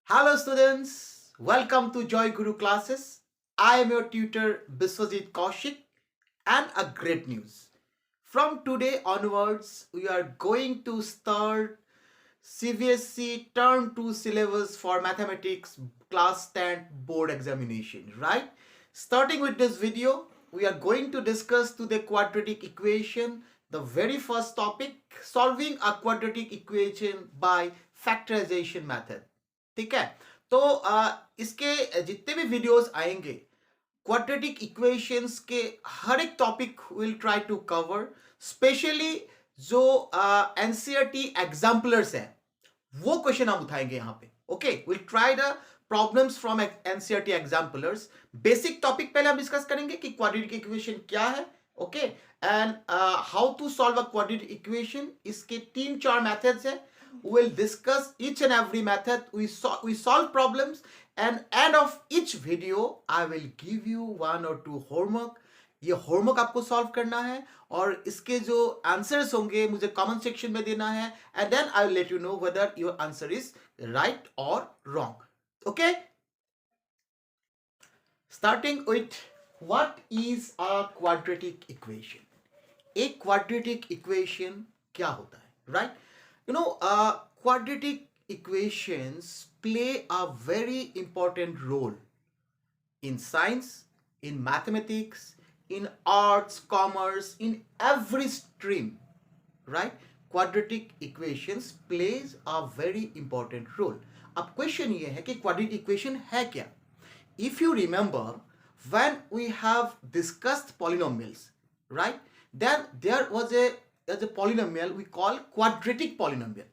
Hello students, welcome to Joy Guru classes. I am your tutor Biswajit Kaushik and a great news. From today onwards, we are going to start CBSE Term 2 syllabus for mathematics class 10 board examination, right? Starting with this video, we are going to discuss to the quadratic equation, the very first topic, solving a quadratic equation by factorization method. ठीक है तो इसके जितने भी videos आएंगे quadratic equations के हर एक topic will try to cover specially जो एनसीईआरटी एग्जाम्पलर्स है वो क्वेश्चन हम उठाएंगे यहाँ पे okay will try the problems from NCERT exemplars basic topic पहले हम डिस्कस करेंगे कि क्वाड्रेटिक इक्वेशन क्या है okay and how to solve a quadratic equation इसके 3-4 मेथड्स है we'll discuss each and every method we solve problems and end of each video I will give you one or two homework ये homework आपको solve करना है और इसके जो answers होंगे मुझे कमेंट सेक्शन में देना है and then I will let you know whether your answer is right और wrong okay starting with what is a quadratic equation एक क्वाड्रेटिक इक्वेशन क्या होता है right quadratic equations play a very important role in science, in mathematics, in arts, commerce, in every stream, right? Quadratic equations plays a very important role. अब question ये है कि quadratic equation है क्या? If you remember, when we have discussed polynomials, right? Then there was a polynomial we call quadratic polynomial.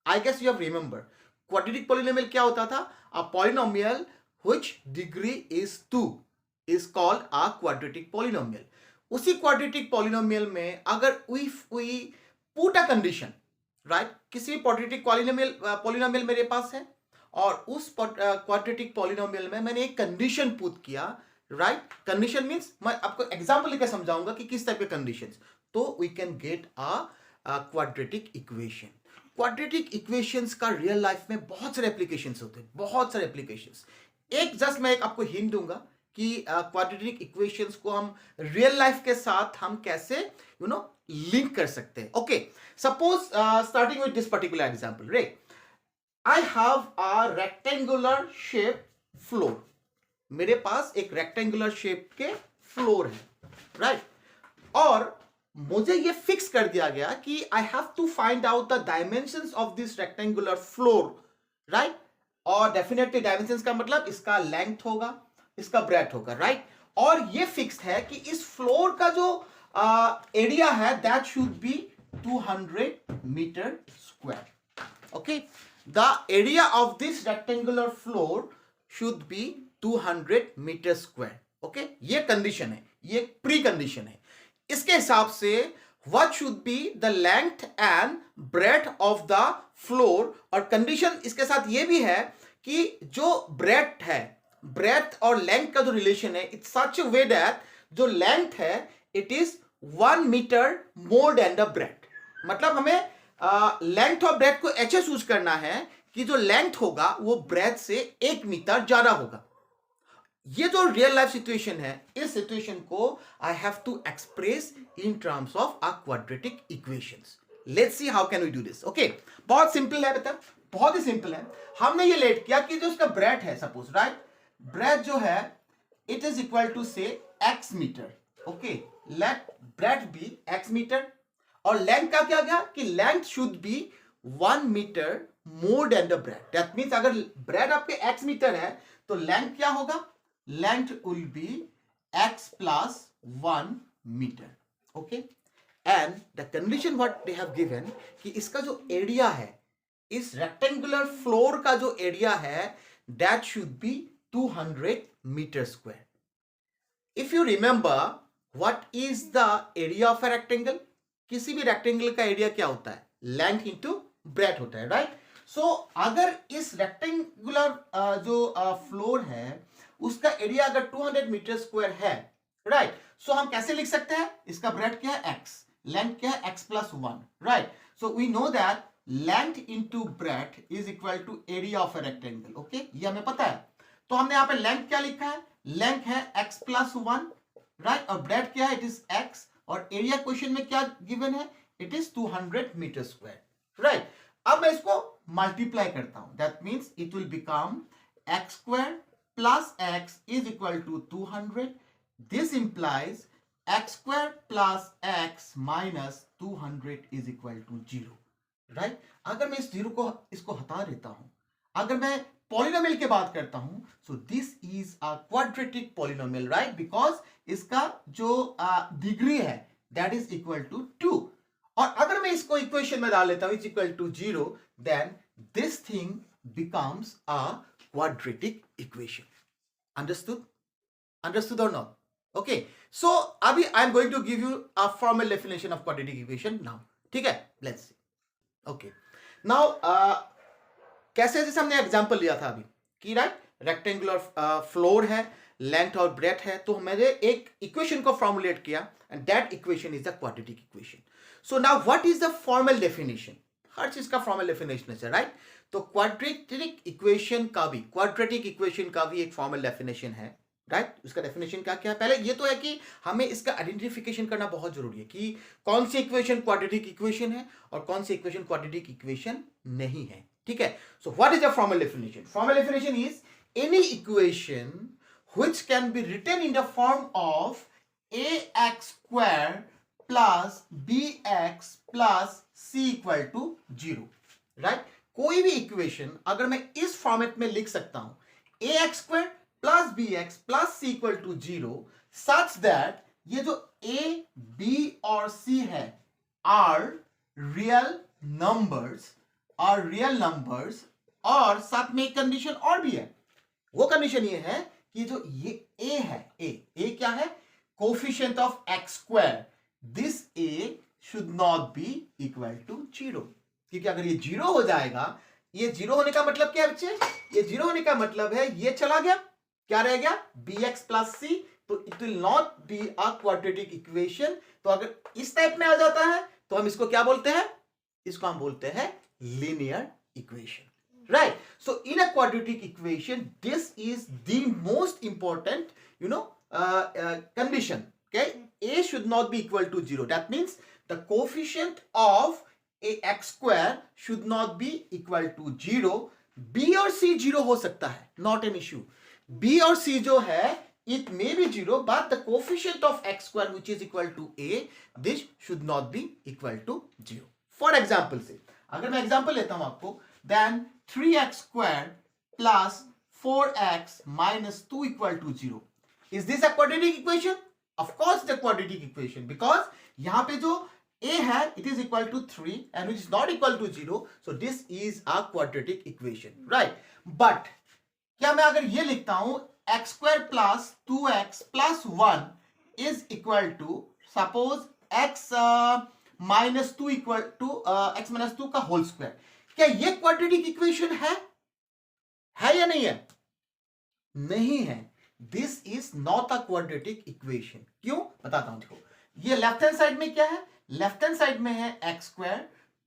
I guess you have remembered. Quadratic polynomial क्या होता था? A polynomial which degree is 2 is called a quadratic polynomial. उसी quadratic polynomial में अगर we put a condition, right? किसी भी quadratic polynomial मेरे पास है और उस quadratic polynomial में मैंने एक condition put किया, right? Condition means मैं आपको example लेकर समझाऊंगा कि किस टाइप के conditions. तो we can get a quadratic equation quadratic equations का रियल लाइफ में बहुत सारे एप्लीकेशंस होते हैं बहुत सारे एप्लीकेशंस एक जस्ट मैं एक आपको हिंट दूंगा कि क्वाड्रेटिक इक्वेशंस को हम रियल लाइफ के साथ हम कैसे लिंक कर सकते हैं okay suppose starting with this particular example रे I have a rectangular shape floor मेरे पास एक रेक्टेंगुलर शेप के फ्लोर है राइट और मुझे ये फिक्स कर दिया गया कि I have to find out the dimensions of this rectangular floor right और डेफिनेटली डायमेंशंस का मतलब इसका लेंथ होगा इसका ब्रेथ होगा राइट और ये फिक्स्ड है कि इस फ्लोर का जो एरिया है that should be 200 metre square okay the area of this rectangular floor should be 200 metre square okay ये कंडीशन है ये प्री कंडीशन है इसके हिसाब से what should be the length and breadth of the floor और condition इसके साथ ये भी है कि जो breadth है breadth और length का जो रिलेशन है it's such a way that जो length है it is 1 meter more than the breadth मतलब हमें length और breadth को ऐसे चूज करना है कि जो length होगा वो breadth से 1 मीटर ज्यादा होगा ये जो रियल लाइफ सिचुएशन है इस सिचुएशन को I have to express in terms of a quadratic equations let's see how can we do this okay बहुत सिंपल है बेटा बहुत ही सिंपल है हमने ये लेट किया कि जो उसका ब्रेथ है सपोज राइट ब्रेथ जो है it is equal to say x metre okay let breadth be x metre और लेंथ का क्या गया कि length should be 1 metre more than the breadth that means अगर ब्रेथ आपके x मीटर है तो लेंथ क्या होगा length will be x plus 1 meter okay and the condition what they have given कि इसका जो एरिया है इस रेक्टेंगुलर फ्लोर का जो एरिया है that should be 200 meter square if you remember what is the area of a rectangle किसी भी रेक्टेंगल का एरिया क्या होता है लेंथ इनटू ब्रेथ होता है राइट सो अगर इस रेक्टेंगुलर जो फ्लोर है उसका एरिया अगर 200 मीटर स्क्वायर है राइट सो हम कैसे लिख सकते हैं इसका ब्रेथ क्या है x लेंथ क्या है x plus 1 right so we know that length into breadth is equal to area of a rectangle. Okay, ये हमें पता है। तो हमने यहाँ पे लेंथ क्या लिखा है, लेंथ है x प्लस 1, राइट, और ब्रेथ क्या है, इट इज x, और एरिया क्वेश्चन में क्या गिवन है, it is 200 metre square, right. अब मैं इसको मल्टीप्लाई करता हूं, that means it will become x square plus x is equal to 200। This implies x square plus x minus 200 is equal to 0, right. अगर मैं इस जीरो को इसको हटा देता हूं, अगर मैं पॉलिनोमियल की बात करता हूं, सो this is a quadratic polynomial, right, because इसका जो डिग्री है दैट इज इक्वल टू 2। और अगर मैं इसको इक्वेशन में डाल लेता हूं is equal to 0, then this thing becomes a quadratic equation. Understood? Understood और नॉट? ओके, सो अभी I am going to give you a formal definition of quadratic equation now, ठीक है, लेट्स सी। ओके, नाउ कैसे, जैसे हमने example लिया था अभी कि राइट रेक्टेंगुलर फ्लोर है, लेंथ और ब्रेथ है, तो मैंने एक इक्वेशन को फॉर्मुलेट किया and that equation is the quadratic equation. So now what is the formal definition? हर चीज का फॉर्मल डेफिनेशन है, राइट। तो क्वाड्रेटिक इक्वेशन का भी एक फॉर्मल डेफिनेशन है, राइट। उसका डेफिनेशन क्या क्या है? पहले ये तो है कि हमें इसका आइडेंटिफिकेशन करना बहुत जरूरी है कि कौन सी इक्वेशन क्वाड्रेटिक इक्वेशन है और कौन सी इक्वेशन क्वाड्रेटिक इक्वेशन नहीं है, ठीक है। So what is the formal definition? Formal definition is any equation which can be written in the form of ax square plus bx plus c equal to 0, right. कोई भी equation अगर मैं इस format में लिख सकता हूं ax square plus bx plus c equal to 0 such that ये जो a b और c है आर रियल नंबर्स, और साथ में एक कंडीशन और भी है। वो कंडीशन ये है कि जो ये a है, a क्या है, coefficient of x square, this a should not be equal to 0, क्योंकि अगर ये 0 हो जाएगा, ये 0 होने का मतलब क्या है बच्चे, ये 0 होने का मतलब है ये चला गया, क्या रह गया, bx प्लस c, तो it will not be a quadratic equation. तो अगर इस टाइप में आ जाता है तो हम इसको क्या बोलते हैं, इसको हम बोलते हैं linear equation, right? So in a quadratic equation, this is the most important, condition. Okay, a should not be equal to 0. That means the coefficient of a x square should not be equal to 0. b और c 0 हो सकता है, not an issue. b और c जो है it may be 0, but the coefficient of x square which is equal to a, this should not be equal to 0. For example से अगर मैं एग्जांपल लेता हूं आपको, then 3x square plus 4x minus 2 equal to 0, is this a quadratic equation? Of course the quadratic equation, because यहां पे जो a है it is equal to 3 and which is not equal to 0, so this is a quadratic equation, right. But क्या मैं अगर ये लिखता हूं x square plus 2x plus 1 is equal to suppose x minus 2 equal to x minus 2 का whole square, क्या ये quadratic equation है या नहीं है? नहीं है, this is not a quadratic equation. क्यों, बताता हूं। देखो ये लेफ्ट हैंड साइड में क्या है, लेफ्ट हैंड साइड में है x square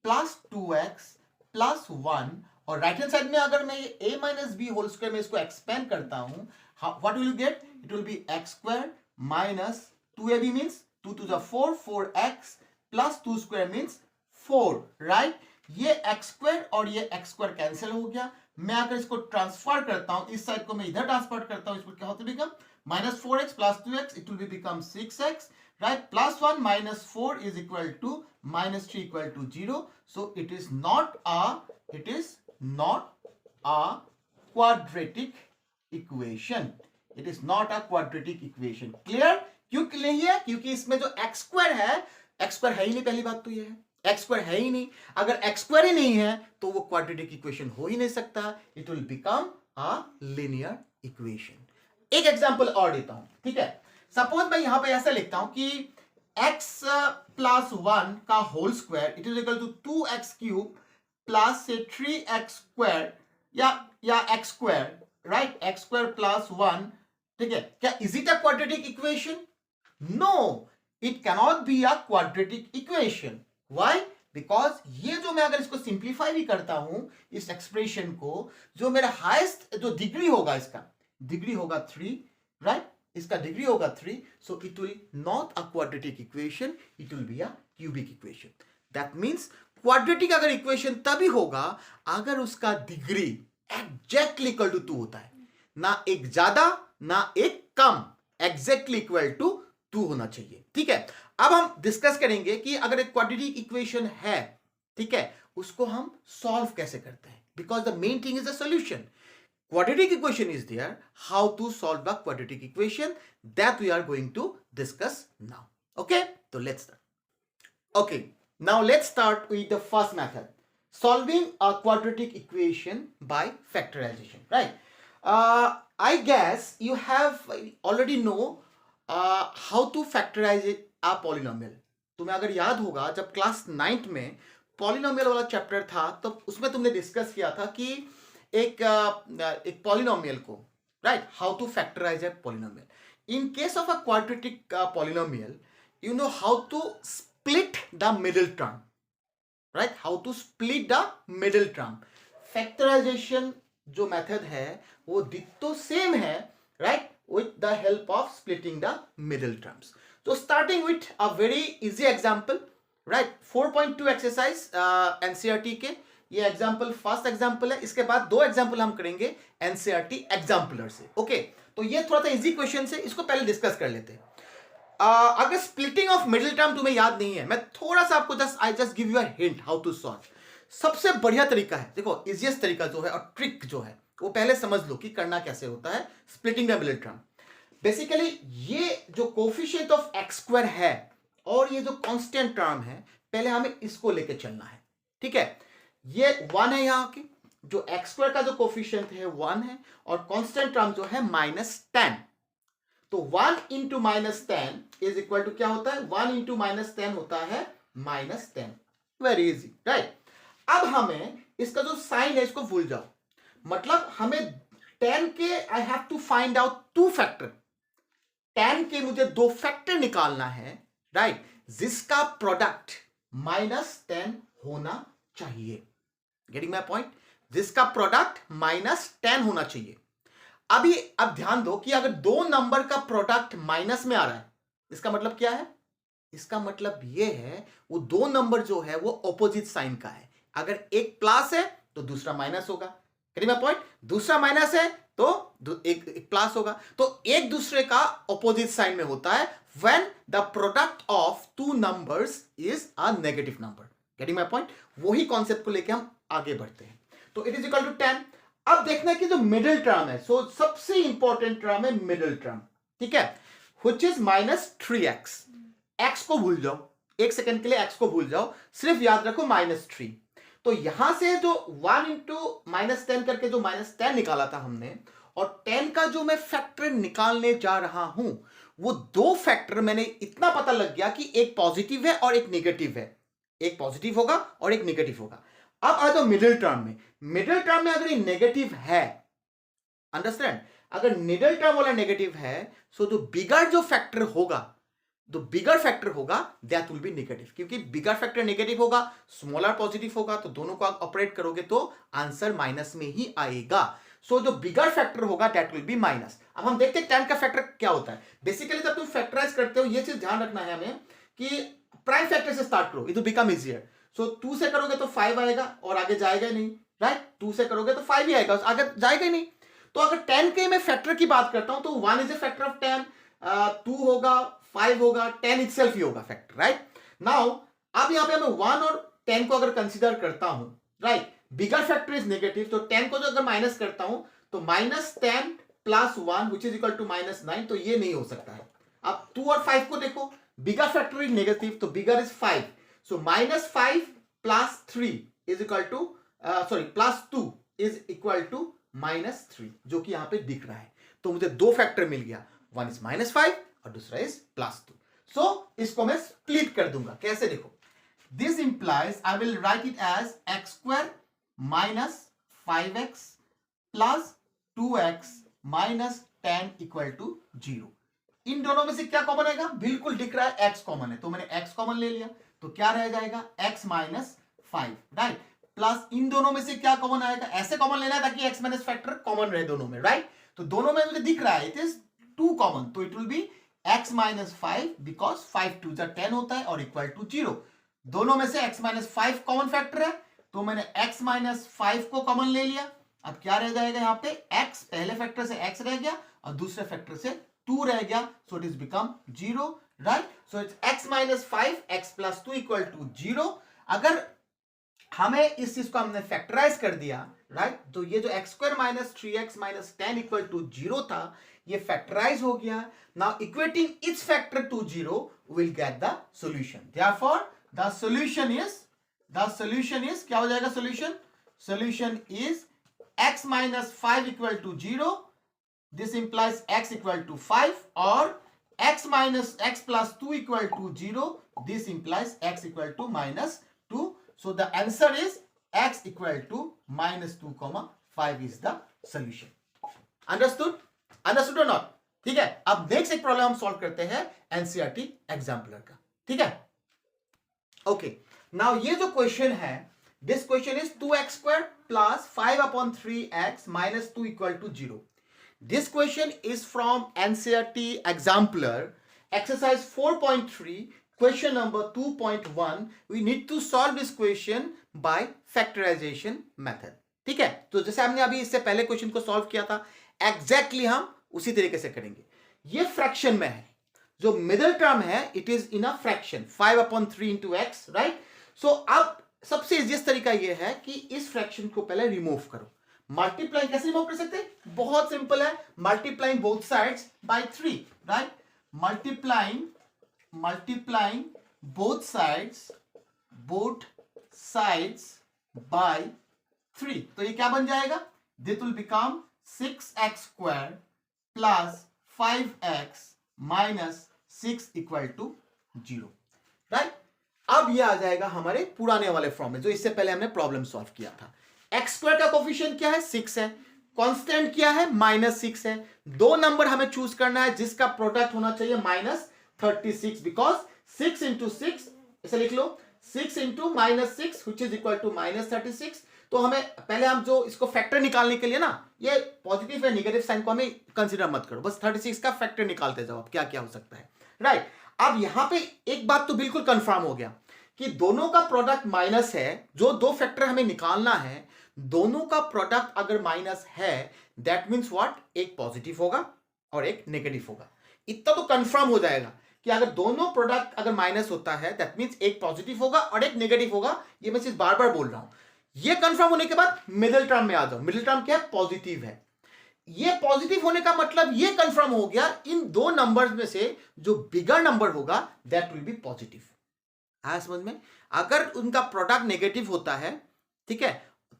plus 2x plus 1, और राइट हैंड साइड में अगर मैं ये a minus b whole square में इसको एक्सपेंड करता हूं, what will you get, it will be x square minus 2ab means 2 to the 4, 4x plus 2 square means 4, right. ये एक्स स्क्वायर और ये एक्स स्क्वायर कैंसिल हो गया। मैं अगर इसको ट्रांसफर करता हूं, इस साइड को मैं इधर ट्रांसफर करता हूं, इसको क्या होता है, minus 4x plus 2x, it will be become 6x, right, plus 1 minus 4 is equal to minus 3 equal to 0, so it is not a quadratic equation, it is not a quadratic equation. Clear? क्यों नहीं है? क्योंकि इसमें जो x square है, x square है ही नहीं, पहली बात तो ये है, एक्स स्क्वायर है ही नहीं। अगर एक्स स्क्वायर ही नहीं है तो वो क्वाड्रेटिक इक्वेशन हो ही नहीं सकता, it will become a linear equation. एक एग्जांपल और देता हूं, ठीक है। सपोज मैं यहां पे ऐसा लिखता हूं कि x प्लस 1 का whole square it is equal to 2x cube plus से 3x स्क्वायर या x square, right, x square plus 1, ठीक है। क्या is it a quadratic equation? No, it cannot be a quadratic equation. Why? Because ये जो मैं अगर इसको सिंप्लीफाई भी करता हूं इस एक्सप्रेशन को, जो मेरा हाईएस्ट जो डिग्री होगा, इसका डिग्री होगा 3, राइट, इसका डिग्री होगा 3, so it will not a quadratic equation, it will be a cubic equation. That means quadratic अगर इक्वेशन तभी होगा अगर उसका डिग्री एग्जैक्टली इक्वल टू 2 होता है, ना एक ज्यादा ना एक कम, एग्जैक्टली इक्वल टू 2 होना चाहिए। ठीक है, अब हम डिस्कस करेंगे कि अगर एक क्वाड्रेटिक इक्वेशन है, ठीक है, उसको हम सॉल्व कैसे करते हैं, because the main thing is the solution. Quadratic equation is there. How to solve the quadratic equation, that we are going to discuss now. Okay, so let's start. Okay, now let's start with the first method, solving a quadratic equation by factorization, right? I guess you have already know how to factorize it a polynomial. तुम्हें अगर याद होगा जब class 9th में polynomial वाला chapter था तो उसमें तुमने डिस्कस किया था कि एक पॉलिनोमियल को, right, how to factorize a polynomial. In case of a quadratic polynomial, you know how to split the middle term, right, how to split the middle term. Factorization जो मेथड है वो ditto same है, right, with the help of splitting the middle terms. So starting with a very easy example, right, 4.2 exercise NCERT के, ये example first example है, इसके बाद 2 example हम करेंगे NCERT एग्जाम्पलर से। ओके, तो ये थोड़ा सा इजी क्वेश्चन है, इसको पहले डिस्कस कर लेते हैं। अगर स्प्लिटिंग ऑफ मिडिल टर्म तुम्हें याद नहीं है, मैं थोड़ा सा आपको I just give you a hint how to solve. सबसे बढ़िया तरीका है, देखो इजीएस्ट तरीका जो है और ट्रिक जो है वो पहले समझ लो कि करना कैसे होता है splitting the middle term. Basically ये जो कोफिशिएंट ऑफ एक्स स्क्वायर है और ये जो कांस्टेंट टर्म है, पहले हमें इसको लेके चलना है। ठीक है, ये 1 है, यहां की जो एक्स स्क्वायर का जो कोफिशिएंट है 1 है और कांस्टेंट टर्म जो है -10। तो 1 इंटू -10 इज इक्वल टू क्या होता है, 1 इंटू -10 होता है -10। Very easy, right. अब हमें इसका जो साइन है इसको भूल जाओ, मतलब हमें 10 के I have to find out 2 factor, 10 के मुझे 2 फैक्टर निकालना है, राइट, जिसका प्रोडक्ट -10 होना चाहिए। गेटिंग माय पॉइंट, जिसका प्रोडक्ट -10 होना चाहिए। अब ध्यान दो कि अगर 2 नंबर का प्रोडक्ट माइनस में आ रहा है, इसका मतलब क्या है, इसका मतलब यह है वो 2 नंबर जो है वो ऑपोजिट साइन का है। अगर एक प्लस है तो दूसरा माइनस होगा। गेटिंग माय पॉइंट, दूसरा माइनस है तो एक प्लस होगा, तो एक दूसरे का ऑपोजिट साइन में होता है when the product of 2 numbers is a negative number. Getting my point, वही कॉन्सेप्ट को लेके हम आगे बढ़ते हैं। तो इट इज इक्वल टू 10। अब देखना है कि जो मिडिल टर्म है, सो सबसे इंपॉर्टेंट टर्म है मिडिल टर्म, ठीक है, व्हिच इज -3x। x को भूल जाओ, एक सेकंड के लिए x को भूल जाओ, सिर्फ याद रखो -3। तो यहां से जो 1 इंटू -10 करके जो -10 निकाला था हमने, और 10 का जो मैं फैक्टर निकालने जा रहा हूं, वो 2 फैक्टर मैंने इतना पता लग गया कि एक पॉजिटिव है और एक नेगेटिव है, एक पॉजिटिव होगा और एक नेगेटिव होगा। अब आ जाओ मिडिल टर्म में, मिडिल टर्म में अगर ये नेगेटिव है, अंडरस्टैंड, अगर मिडिल टर्म वाला नेगेटिव है, सो जो बिगर जो फैक्टर होगा, जो बिगर फैक्टर होगा दैट विल बी नेगेटिव, क्योंकि बिगर फैक्टर नेगेटिव होगा, स्मॉलर पॉजिटिव होगा, तो दोनों को आप ऑपरेट करोगे तो आंसर माइनस में ही आएगा। सो जो बिगर फैक्टर होगा दैट विल बी माइनस। अब हम देखते हैं 10 का फैक्टर क्या होता है। बेसिकली जब तुम फैक्टराइज करते हो, ये चीज ध्यान रखना है हमें कि प्राइम फैक्टर से स्टार्ट करो, इट विल बिकम इजियर। सो 2 से करोगे तो 5 आएगा और आगे जाएगा ही नहीं, राइट, 2 से करोगे तो 5 ही आएगा, आगे जाएगा ही नहीं। तो अगर 10 के मैं फैक्टर की बात करता हूं तो 1 इज ए फैक्टर ऑफ 10, 2 होगा, 5 होगा, 10 इटसेल्फ ही होगा फैक्टर, राइट। नाउ अब यहां पे मैं 1 और 10 को अगर कंसीडर करता हूं, right, bigger factor is negative, तो 10 को जो अगर माइनस करता हूं तो -10 plus 1 which is equal to -9, तो ये नहीं हो सकता है। अब 2 और 5 को देखो, बिगर फैक्टर इज नेगेटिव, तो bigger is 5, so -5 plus 3 is equal to +2 is equal to -3, जो कि यहां पे दिख रहा है। तो मुझे 2 फैक्टर मिल गया, वन इज -5 और दूसरा इज +2। सो इसको मैं स्प्लिट कर दूंगा, कैसे देखो, this implies I will write it as x² -5x plus 2x -10 equal to 0। इन दोनों में से क्या कॉमन आएगा, बिल्कुल दिख रहा है x कॉमन है, तो मैंने x कॉमन ले लिया, तो क्या रह जाएगा x माइनस 5, राइट, प्लस इन दोनों में से क्या कॉमन आएगा, ऐसे कॉमन लेना है ताकि x माइनस फैक्टर कॉमन रहे दोनों में, राइट। तो दोनों में मुझे दिख रहा है इट इज 2 कॉमन, तो it will B x minus 5 because 5 2 10 होता है और इक्वल टू 0। दोनों में से x माइनस 5 कॉमन फैक्टर है, तो मैंने x माइनस 5 को कॉमन ले लिया। अब क्या रह जाएगा यहाँ पे, x पहले फैक्टर से x रह गया और दूसरे फैक्टर से 2 रह गया, so it is become 0, right. So it's x minus 5 x plus 2 equal to 0। अगर हमें इस चीज को हमने फैक्टराइज कर दिया, राइट, तो ये जो x square minus 3x minus 10 equal to 0 था, ये फैक्टराइज हो गया। Now equating its factor to 0 will get the solution. Therefore the solution is क्या हो जाएगा solution is x minus 5 equal to 0, this implies x equal to 5, और x minus x plus 2 equal to 0, this implies x equal to minus 2। So the answer is x equal to minus 2, 5 is the solution. Understood? Understood or not? ठीक है, अब next एक problem हम solve करते हैं NCERT exemplar का, ठीक है। ओके, नाउ ये जो क्वेश्चन है, this question is 2x square plus 5/3x minus 2 equal to 0। This question is from NCERT exemplar exercise 4.3 question number 2.1. we need to solve this question by factorization method, ठीक है। तो जैसे हमने अभी इससे पहले क्वेश्चन को सॉल्व किया था, एग्जैक्टली हम उसी तरीके से करेंगे। ये फ्रैक्शन में है, जो मिडिल टर्म है it is in a fraction 5/3 into x, राइट। सो अब सबसे इजीएस्ट तरीका ये है कि इस फ्रैक्शन को पहले रिमूव करो। मल्टीप्लाइंग कैसे रिमूव कर सकते हैं, बहुत सिंपल है, multiplying both sides by 3, right. multiplying both sides by 3, तो ये क्या बन जाएगा, this will become 6x square plus 5x minus 6 equal to 0, right. अब ये आ जाएगा हमारे पुराने वाले फॉर्म में जो इससे पहले हमने प्रॉब्लम सॉल्व किया था। x स्क्वायर का कोफिशिएंट क्या है, 6 है, कांस्टेंट क्या है, -6 है। दो नंबर हमें चूज करना है जिसका प्रोडक्ट होना चाहिए -36, बिकॉज 6 इंटू 6, इसे लिख लो 6 into -6 which is equal to -36। तो हमें पहले हम जो इसको फैक्टर निकालने के लिए ना, ये पॉजिटिव या नेगेटिव साइन को हमें कंसीडर मत करो, बस 36 का फैक्टर निकालते जाओ, अब क्या क्या हो सकता है, राइट। अब यहां पे एक बात तो बिल्कुल कंफर्म हो गया कि दोनों का प्रोडक्ट माइनस है, जो दो फैक्टर हमें निकालना है दोनों का प्रोडक्ट अगर माइनस है दैट मीन्स व्हाट, एक पॉजिटिव होगा और एक नेगेटिव होगा। इतना तो कंफर्म हो जाएगा कि अगर दोनों प्रोडक्ट अगर माइनस होता है दैट मींस एक पॉजिटिव होगा और एक नेगेटिव होगा। ये मैं सिर्फ बार बार बोल रहा हूं। ये कंफर्म होने के बाद मिडिल टर्म में आ जाओ। मिडिल टर्म क्या है, पॉजिटिव है। ये पॉजिटिव होने का मतलब ये कंफर्म हो गया इन दो नंबर्स में से जो बिगर नंबर होगा दैट विल बी पॉजिटिव। आया समझ में। अगर उनका प्रोडक्ट नेगेटिव होता है, ठीक है,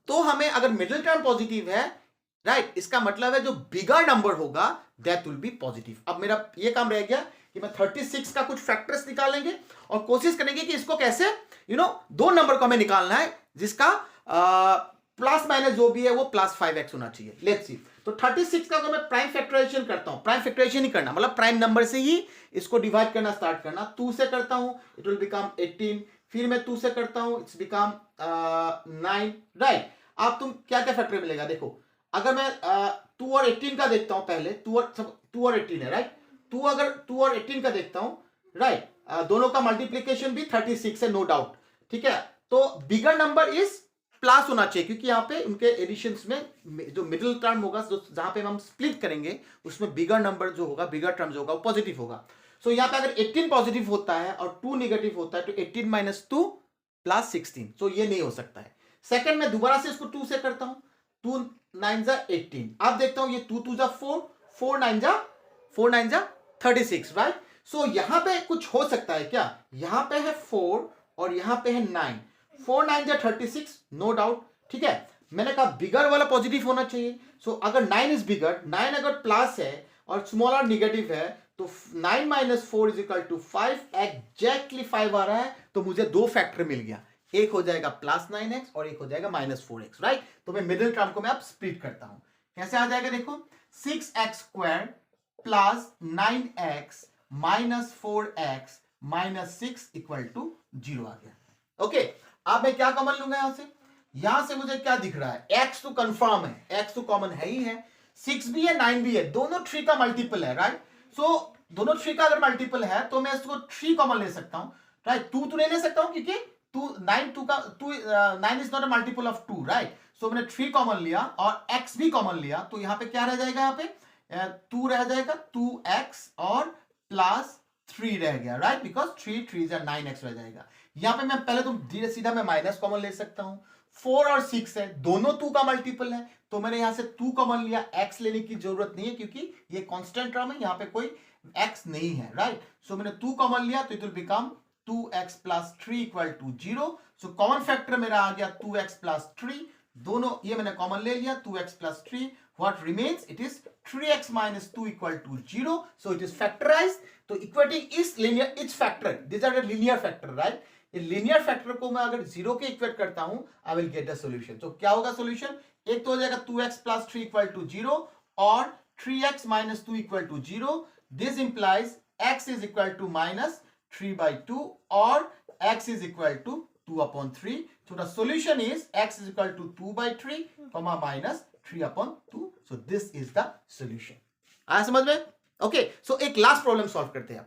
तो हमें अगर मिडिल टर्म पॉजिटिव है, राइट, इसका मतलब है जो बिगर नंबर होगा दैट विल बी पॉजिटिव। अब मेरा ये काम रह गया कि मैं 36 का कुछ फैक्टर्स निकालेंगे और कोशिश करेंगे कि इसको कैसे दो नंबर को हमें निकालना है जिसका प्लस माइनस जो भी है वो +5x होना चाहिए। Let's see. तो 36 का अगर मैं प्राइम फैक्टराइजेशन करता हूं, प्राइम फैक्टराइजेशन ही करना मतलब प्राइम नंबर से ही इसको डिवाइड करना स्टार्ट करना। 2 से करता हूं इट विल बिकम 18, फिर मैं 2 से करता हूं इट्स बिकम 9, राइट। अब तुम क्या क्या फैक्टर मिलेगा देखो। अगर मैं 2 और 18 का देखता हूं, पहले 2 और 18 है, राइट। 2 और 18 का देखता हूं, राइट, दोनों का मल्टीप्लीकेशन भी 36 है, नो डाउट, ठीक है। तो बिगर नंबर इज प्लस होना चाहिए क्योंकि यहाँ पे उनके एडिशंस में जो मिडिल टर्म होगा, जहां पे हम स्प्लिट करेंगे उसमें बिगर नंबर जो होगा, बिगर टर्म जो होगा वो पॉजिटिव होगा। सो यहाँ पे अगर 18 पॉजिटिव होता है और 2 नेगेटिव होता है तो 18 - 2 + 16, सो ये नहीं हो सकता है। सेकंड में दोबारा से इसको 2 से करता हूं, 2 9 = 18। अब देखता हूं ये 2 2 = 4, 4 9 = 36, राइट। सो यहां पे कुछ हो सकता है क्या, यहां पे है 4 और यहां पे है 9, 4 9 = 36, नो डाउट, ठीक है। मैंने कहा बिगर वाला पॉजिटिव होना चाहिए। सो अगर 9 इज बिगर, 9 अगर प्लस है और स्मॉलर नेगेटिव है तो 9 - 4 = 5, एग्जैक्टली 5 आ रहा है। तो मुझे दो फैक्टर मिल गया, एक हो जाएगा +9x और एक हो जाएगा -4x, राइट। तो मैं मिडिल टर्म को मैं अब स्प्लिट करता हूं, कैसे आ जाएगा देखो, 6x² + 9x - 4x - 6 = जीरो आ गया। ओके, अब मैं क्या कॉमन लूंगा यहां से मुझे क्या दिख रहा है, एक्स तो कंफर्म है, एक्स तो कॉमन है ही है, 6 भी है 9 भी है, दोनों 3 का मल्टीपल है, राइट। सो दोनों 3 का अगर मल्टीपल है तो मैं इसको 3 कॉमन ले सकता हूं, राइट। 2 तो नहीं ले सकता हूं क्योंकि 9 is not a multiple of 2, right. So मैंने 3 कॉमन लिया और x भी कॉमन लिया, तो यहां पे क्या रह जाएगा, यहां पे 2 रह जाएगा, 2x और प्लस 3 रह गया, राइट, बिकॉज 3 या 9x रह जाएगा। यहां पे मैं पहले तो धीरे सीधा मैं माइनस कॉमन ले सकता हूं, 4 और 6 है, दोनों 2 का मल्टीपल है, तो मैंने यहां से 2 कॉमन लिया, x लेने की जरूरत नहीं है क्योंकि ये कांस्टेंट टर्म है, यहां पे कोई x नहीं है, राइट। सो मैंने 2 कॉमन लिया तो it will become 2x plus 3 equal to 0। So common factor मेरा आ गया 2x प्लस 3, दोनों ये मैंने कॉमन ले लिया, 2x plus 3, what remains, it is 3x minus 2 equal to 0, so it is factorized. तो equating is linear, it's factor, these are the linear factor, right? ये linear factor को मैं अगर 0 के इक्वेट करता हूं, I will get the solution. तो क्या होगा solution, एक तो हो जाएगा 2x plus 3 equal to 0 और 3x minus 2 equal to 0. This implies x is equal to minus 3 by 2 or x is equal to 2 upon 3. So the solution is x is equal to 2 by 3 comma minus 3 upon 2. So this is the solution. आया समझ में? Okay, so एक last problem solve करते हैं,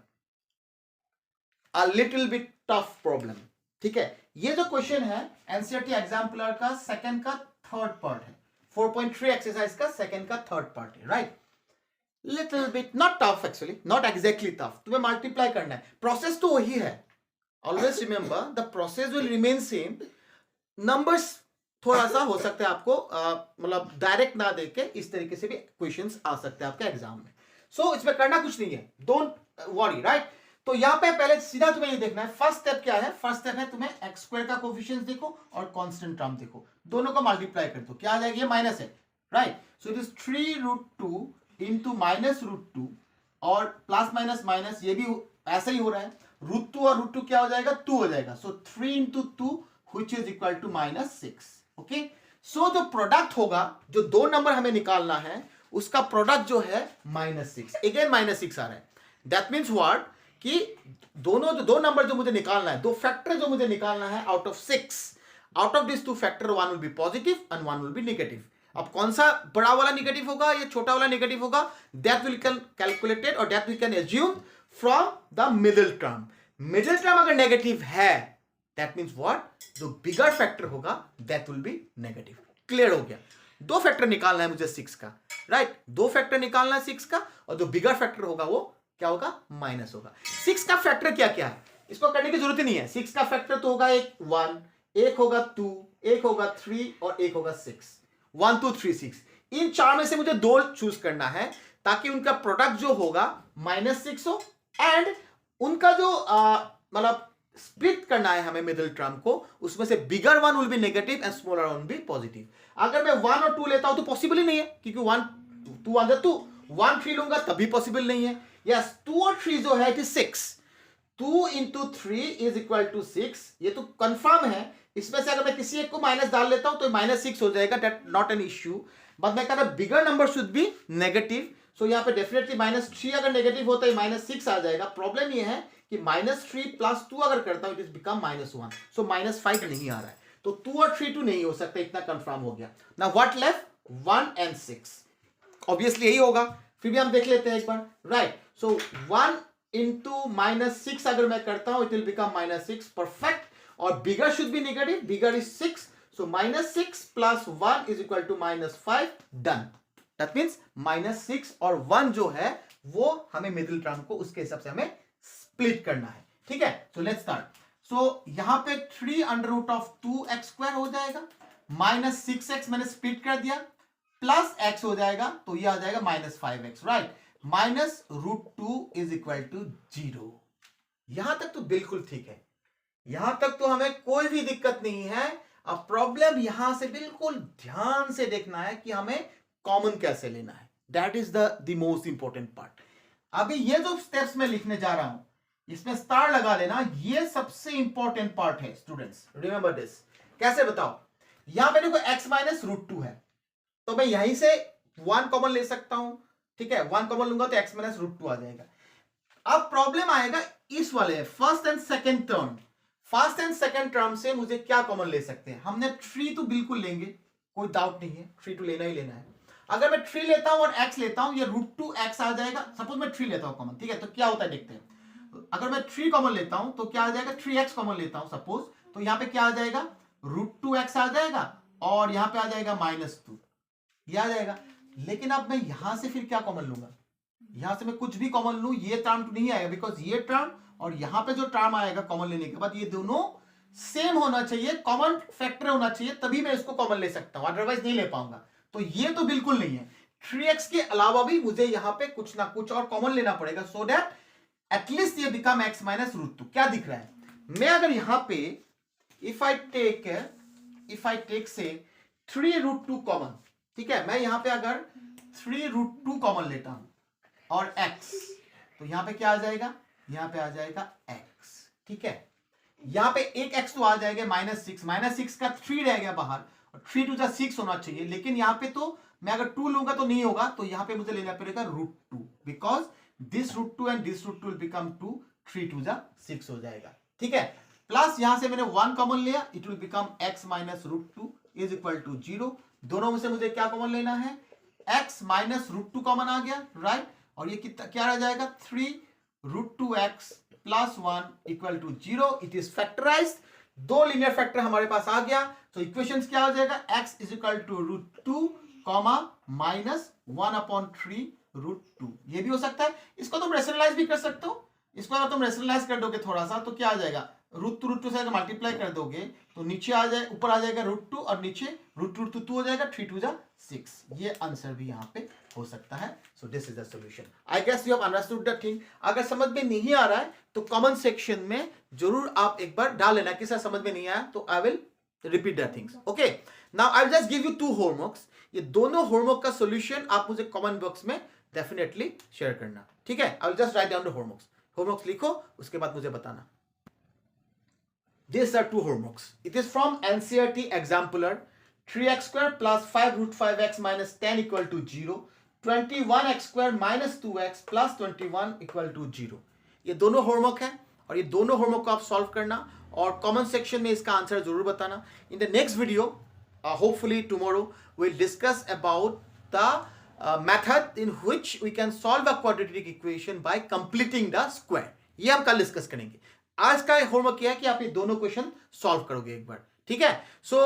a little bit tough problem, ठीक है। ये जो क्वेश्चन है एनसीईआरटी एग्जाम्पलर का सेकंड का थर्ड पार्ट है, 4.3 एक्सरसाइज का सेकंड का थर्ड पार्ट है, right. Little bit not tough, actually not exactly tough, तुम्हें मल्टीप्लाई करना है, प्रोसेस तो वही है, always remember the process will remain same, numbers थोड़ा सा हो सकता है आपको मतलब डायरेक्ट ना देके इस तरीके से भी क्वेश्चंस आ सकते हैं आपके एग्जाम में। सो इसमें करना कुछ नहीं है, डोंट वरी, राइट। तो यहां पे पहले सीधा तुम्हें ये देखना है, फर्स्ट स्टेप क्या है, फर्स्ट स्टेप है तुम्हें एक्स स्क्वायर का कोफिशिएंट्स देखो और कांस्टेंट टर्म देखो, दोनों को मल्टीप्लाई कर दो, क्या आ जाएगा, ये माइनस है, right. So it is 3√2 into -√2 और प्लस माइनस माइनस ये भी ऐसा ही हो रहा है, √2 और √2 क्या हो जाएगा, 2 हो जाएगा, so 3 into 2 which is equal to -6, okay. So जो प्रोडक्ट होगा, जो दो नंबर हमें निकालना है उसका प्रोडक्ट जो है -6, अगेन -6 आ रहा है, दैट मीन्स व्हाट कि दोनों जो दो नंबर जो मुझे निकालना है, दो फैक्टर जो मुझे निकालना है out of 6, out of this two factor one will B positive and one will be negative. अब कौन सा बड़ा वाला नेगेटिव होगा या छोटा वाला नेगेटिव होगा, दैट विल कैलकुलेटेड और that we can assume from the middle term. Middle term अगर नेगेटिव है दैट मीन्स व्हाट, जो बिगर फैक्टर होगा that will be negative. Clear हो गया, दो फैक्टर निकालना है मुझे 6 का, राइट, दो फैक्टर निकालना है 6 का और जो बिगर फैक्टर होगा वो क्या होगा, माइनस होगा। 6 का फैक्टर क्या क्या है, इसको करने की जरूरत ही नहीं है, 6 का फैक्टर तो होगा एक 1, एक होगा 2, एक होगा 3 और एक होगा 6, 1 2 3 6, इन चार में से मुझे दो चूज करना है ताकि उनका प्रोडक्ट जो होगा -6 हो एंड उनका जो मतलब स्प्लिट करना है हमें मिडिल टर्म को, उसमें से bigger one will be negative and smaller one be positive. अगर मैं 1 और 2 लेता हूं तो पॉसिबल ही नहीं है क्योंकि 1 2 1 2 1 3 लूंगा तभी पॉसिबल नहीं है। यस, 2 और 3 जो है it is 6, 2 into 3 is equal to 6, ये तो कंफर्म है। इसमें से अगर मैं किसी एक को माइनस डाल लेता हूं तो -6 हो जाएगा, that not an issue, but मैं कह रहा bigger number should be negative, so यहां पे डेफिनेटली -3 अगर नेगेटिव होता है -6 आ जाएगा। प्रॉब्लम ये है कि -3 प्लस 2 अगर करता हूं इट इज बिकम -1, सो -5 नहीं आ रहा है, तो 2 और 3 2 नहीं हो सकता, इतना कंफर्म हो गया। Now what left, 1 and 6, obviously यही होगा, फिर भी हम देख लेते हैं एक बार, राइट। सो 1 इंटू -6 अगर मैं करता हूं इट विल बिकम -6, परफेक्ट, और bigger should be negative, bigger is 6, so -6 plus 1 is equal to -5, done. That means -6 और 1 जो है वो हमें मिडिल टर्म को उसके हिसाब से हमें स्प्लिट करना है, ठीक है। So let's start. सो यहां पे 3√2x² हो जाएगा, -6x मैंने स्प्लिट कर दिया, प्लस x हो जाएगा तो ये आ जाएगा -5x, right, -√2 is equal to 0। यहां तक तो बिल्कुल ठीक है, यहां तक तो हमें कोई भी दिक्कत नहीं है। अब प्रॉब्लम यहां से बिल्कुल ध्यान से देखना है कि हमें कॉमन कैसे लेना है, that is the most important part. अभी ये जो स्टेप्स मैं लिखने जा रहा हूं इसमें स्टार लगा लेना, ये सबसे इंपॉर्टेंट पार्ट है स्टूडेंट्स, रिमेंबर दिस। कैसे बताओ, यहां पे देखो x -√2 है तो मैं यहीं से 1 कॉमन ले सकता हूं, ठीक है, 1 कॉमन लूंगा तो x -√2 आ जाएगा। अब प्रॉब्लम आएगा इस वाले first and second term, first and second term से मुझे क्या कॉमन ले सकते हैं? हमने 3 तो बिल्कुल लेंगे, कोई डाउट नहीं है, 3 तो लेना ही लेना है। अगर मैं 3 लेता हूं और x लेता हूं, ये √2x आ जाएगा। सपोज मैं 3 लेता हूं कॉमन, ठीक है, तो क्या होता है देखते हैं। अगर मैं 3 कॉमन लेता हूं तो क्या आ जाएगा, 3x कॉमन लेता हूं सपोज, तो यहां पे क्या आ जाएगा, √2x आ जाएगा और यहां पे आ जाएगा -2, ये आ जाएगा। लेकिन अब मैं यहां से फिर क्या कॉमन लूंगा, यहां से मैं कुछ भी कॉमन लूं, ये टर्म तो नहीं आएगा, बिकॉज ये टर्म और यहां पे जो टर्म आएगा कॉमन लेने के बाद, ये दोनों सेम होना चाहिए, कॉमन फैक्टर होना चाहिए, तभी मैं इसको कॉमन ले सकता हूं, अदरवाइज नहीं ले पाऊंगा। तो ये तो बिल्कुल नहीं है। 3x के अलावा भी मुझे यहां पे कुछ ना कुछ और कॉमन लेना पड़ेगा, सो दैट एटलीस्ट ये बिकम x माइनस √2। क्या दिख रहा है, मैं अगर यहां पे इफ आई टेक से 3√2 कॉमन, ठीक है, मैं यहां पे अगर 3√2 कॉमन लेता हूं और x, तो यहां पे क्या आ जाएगा, यहां पे आ जाएगा x, ठीक है। यहां पे एक x तो आ जाएगा -6 का 3 रह गया बाहर, और 3 2 6 होना चाहिए, लेकिन यहां पे तो मैं अगर 2 लूंगा तो नहीं होगा, तो यहां पे मुझे लेना पड़ेगा √2, because this √2 and this √2 will become 2, 3 2 6 हो जाएगा, ठीक है। प्लस यहां से मैंने 1 कॉमन लिया, it will become x minus √2 is equal to 0। दोनों में से मुझे क्या कॉमन लेना है, x माइनस √2 कॉमन आ गया, राइट, और ये कितना क्या रह जाएगा, 3√2x plus 1 equal to 0। It is factorized, दो लीनियर फैक्टर हमारे पास आ गया, तो इक्वेशंस क्या हो जाएगा, x is equal to √2 comma minus 1/3√2। ये भी हो सकता है, इसको तुम रेशनलाइज भी कर सकते हो। इसको अगर तुम रेशनलाइज कर दोगे थोड़ा सा, तो क्या आ जाएगा, √2 से अगर मल्टीप्लाई कर दोगे तो नीचे आ जाए, ऊपर आ जाएगा √2 और नीचे √2 हो जाएगा, 3 2 6। ये आंसर भी यहाँ पे हो सकता है। So this is the solution. I guess you have understood the thing. अगर समझ में नहीं आ रहा है तो कमेंट सेक्शन में जरूर आप एक बार डाल लेना कि सर समझ में नहीं आया, तो I will repeat the things. Okay, now I will just give you 2 homeworks. ये दोनों होमवर्क का सॉल्यूशन आप मुझे कमेंट बॉक्स में डेफिनेटली शेयर करना, ठीक है। I will just write down the homeworks. Homeworks लिखो, उसके बाद मुझे बताना। These are 2 homeworks. It is from NCERT Exemplar. 3x square plus 5√5x minus 10 equal to 0. 21x square minus 2x plus 21 equal to 0. ये दोनों होमवर्क है और ये दोनों होमवर्क को आप सॉल्व करना और कमेंट सेक्शन में इसका आंसर जरूर बताना। In the next video, hopefully tomorrow, we'll discuss about the method in which we can solve a quadratic equation by completing the square. ये हम कल डिस्कस करेंगे। आज का होमवर्क किया है कि आप ये दोनों क्वेश्चन सॉल्व करोगे एक बार, ठीक है। So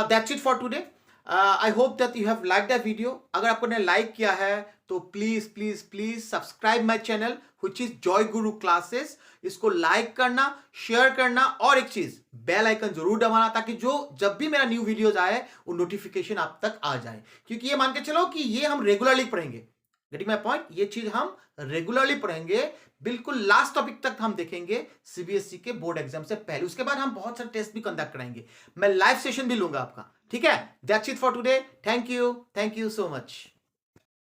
that's it for today. I hope that you have like the video. अगर आपने लाइक किया है तो please please please subscribe my channel which is Joy Guru classes. इसको लाइक करना, शेयर करना और एक चीज, बेल आइकन जरूर दबाना, ताकि जो जब भी मेरा न्यू वीडियोज आए वो नोटिफिकेशन आप तक आ जाए। क्योंकि ये मान के चलो कि ये हम रेगुलरली पढ़ेंगे, गेटिंग माय पॉइंट, ये चीज हम रेगुलरली पढ़ेंगे, बिल्कुल लास्ट टॉपिक तक हम देखेंगे सीबीएसई के बोर्ड एग्जाम से पहले। उसके बाद हम बहुत सारे टेस्ट भी कंडक्ट कराएंगे, मैं लाइव सेशन भी लूंगा आपका, ठीक है। That's it for today. Thank you so much.